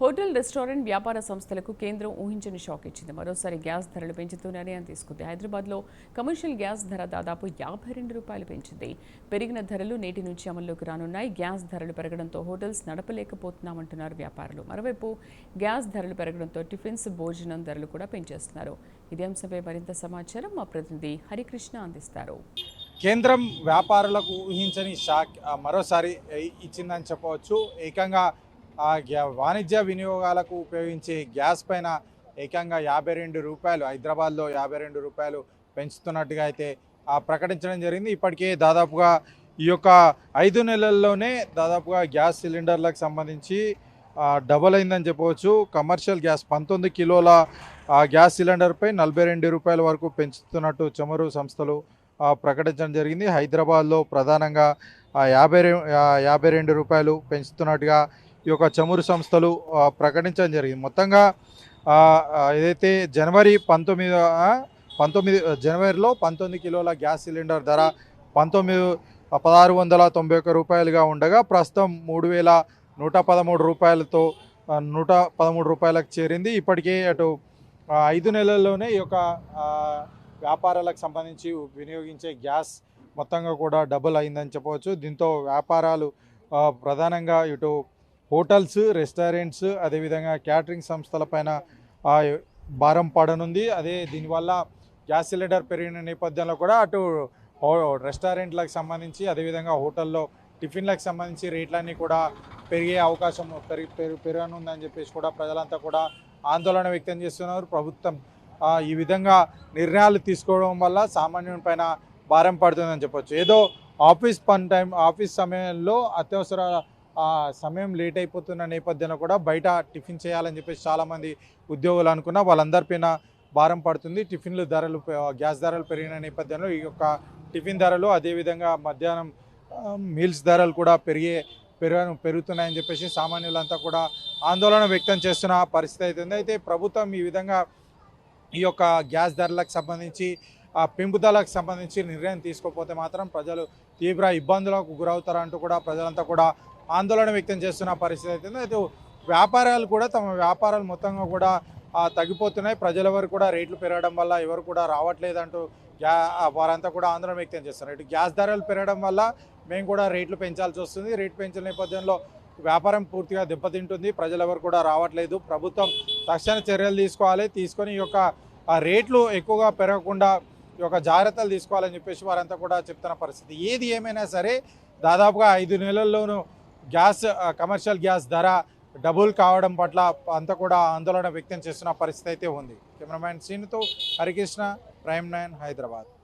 Hotel, restaurant వ్యాపార సంస్థలకు కేంద్రం ఊహించని షాక్ ఇచ్చింది. మరోసారి గ్యాస్ ధరలు పెంచుతూ నిర్ణయం తీసుకుంది. హైదరాబాద్లో కమర్షియల్ గ్యాస్ ధర దాదాపు ₹52 పెంచింది. పెరిగిన ధరలు నేటి నుంచి అమల్లోకి రానున్నాయి. గ్యాస్ ధరలు పెరగడంతో హోటల్స్ నడపలేకపోతున్నామంటున్నారు వ్యాపారులు. మరోవైపు గ్యాస్ ధరలు పెరగడంతో టిఫిన్స్, భోజనం ధరలు కూడా పెంచేస్తున్నారు. ఇదే అంశంపై మరింత సమాచారం మా ప్రతినిధి హరికృష్ణ అందిస్తారు. కేంద్రం వ్యాపారులకు ఊహించని షాక్ మరోసారి ఇచ్చిందని చెప్పవచ్చు. ఏకంగా వాణిజ్య వినియోగాలకు ఉపయోగించే గ్యాస్ పైన ఏకంగా ₹52 హైదరాబాద్లో ₹52 పెంచుతున్నట్టుగా అయితే ప్రకటించడం జరిగింది. ఇప్పటికే దాదాపుగా ఈ యొక్క 5 నెలల్లోనే దాదాపుగా గ్యాస్ సిలిండర్లకు సంబంధించి డబల్ అయిందని చెప్పవచ్చు. కమర్షియల్ గ్యాస్ 19 కిలోల గ్యాస్ సిలిండర్పై ₹42 వరకు పెంచుతున్నట్టు చమురు సంస్థలు ప్రకటించడం జరిగింది. హైదరాబాద్లో ప్రధానంగా ₹52 పెంచుతున్నట్టుగా ఈ యొక్క చమురు సంస్థలు ప్రకటించడం జరిగింది. మొత్తంగా ఏదైతే జనవరిలో 19 కిలోల గ్యాస్ సిలిండర్ ధర ₹1,691గా ఉండగా ప్రస్తుతం ₹3,113తో ₹113కు చేరింది. ఇప్పటికే అటు 5 నెలల్లోనే ఈ యొక్క వ్యాపారాలకు సంబంధించి వినియోగించే గ్యాస్ మొత్తంగా కూడా డబుల్ అయిందని చెప్పవచ్చు. దీంతో వ్యాపారాలు ప్రధానంగా ఇటు హోటల్స్, రెస్టారెంట్స్, అదేవిధంగా క్యాటరింగ్ సంస్థలపైన భారం పడనుంది. దీనివల్ల గ్యాస్ సిలిండర్ పెరిగిన నేపథ్యంలో కూడా అటు రెస్టారెంట్లకు సంబంధించి, అదేవిధంగా హోటల్లో టిఫిన్లకు సంబంధించి రేట్లన్నీ కూడా పెరిగే అవకాశం పెరగనుందని చెప్పేసి కూడా ప్రజలంతా కూడా ఆందోళన వ్యక్తం చేస్తున్నారు. ప్రభుత్వం ఈ విధంగా నిర్ణయాలు తీసుకోవడం వల్ల సామాన్యుని పైన భారం పడుతుందని చెప్పొచ్చు. ఏదో ఆఫీస్ సమయంలో అత్యవసర సమయం లేట్ అయిపోతున్న నేపథ్యంలో కూడా బయట టిఫిన్ చేయాలని చెప్పేసి చాలామంది ఉద్యోగులు అనుకున్నా వాళ్ళందరిపైన భారం పడుతుంది. గ్యాస్ ధరలు పెరిగిన నేపథ్యంలో ఈ యొక్క టిఫిన్ ధరలు, అదేవిధంగా మధ్యాహ్నం మీల్స్ ధరలు కూడా పెరుగుతున్నాయని చెప్పేసి సామాన్యులంతా కూడా ఆందోళన వ్యక్తం చేస్తున్న పరిస్థితి అవుతుంది. అయితే ప్రభుత్వం ఈ విధంగా ఈ యొక్క గ్యాస్ ధరలకు సంబంధించి పెంపుదలకు సంబంధించి నిర్ణయం తీసుకోకపోతే మాత్రం ప్రజలు తీవ్ర ఇబ్బందులకు గురవుతారంటూ కూడా ప్రజలంతా కూడా ఆందోళన వ్యక్తం చేస్తున్న పరిస్థితి అవుతుంది. అయితే వ్యాపారాలు కూడా తమ వ్యాపారాలు మొత్తంగా కూడా తగ్గిపోతున్నాయి. ప్రజల వరకు కూడా రేట్లు పెరగడం వల్ల ఎవరు కూడా రావట్లేదంటూ వారంతా కూడా ఆందోళన వ్యక్తం చేస్తున్నారు. ఇటు గ్యాస్ ధరలు పెరగడం వల్ల మేము కూడా రేట్లు పెంచాల్సి వస్తుంది. రేట్లు పెంచిన నేపథ్యంలో వ్యాపారం పూర్తిగా దెబ్బతింటుంది. ప్రజలు ఎవరు కూడా రావట్లేదు. ప్రభుత్వం తక్షణ చర్యలు తీసుకొని ఈ యొక్క రేట్లు ఎక్కువగా పెరగకుండా ఈ యొక్క జాగ్రత్తలు తీసుకోవాలని చెప్పేసి వారంతా కూడా చెప్తున్న పరిస్థితి. ఏది ఏమైనా సరే దాదాపుగా 5 నెలల్లోనూ కమర్షియల్ గ్యాస్ ధర డబుల్ కావడం పట్ల అంతా కూడా ఆందోళన వ్యక్తం చేస్తున్న పరిస్థితి అయితే ఉంది. కెమెరామ్యాన్ శ్రీనుతో హరికృష్ణ, ప్రైమ్ 9 హైదరాబాద్.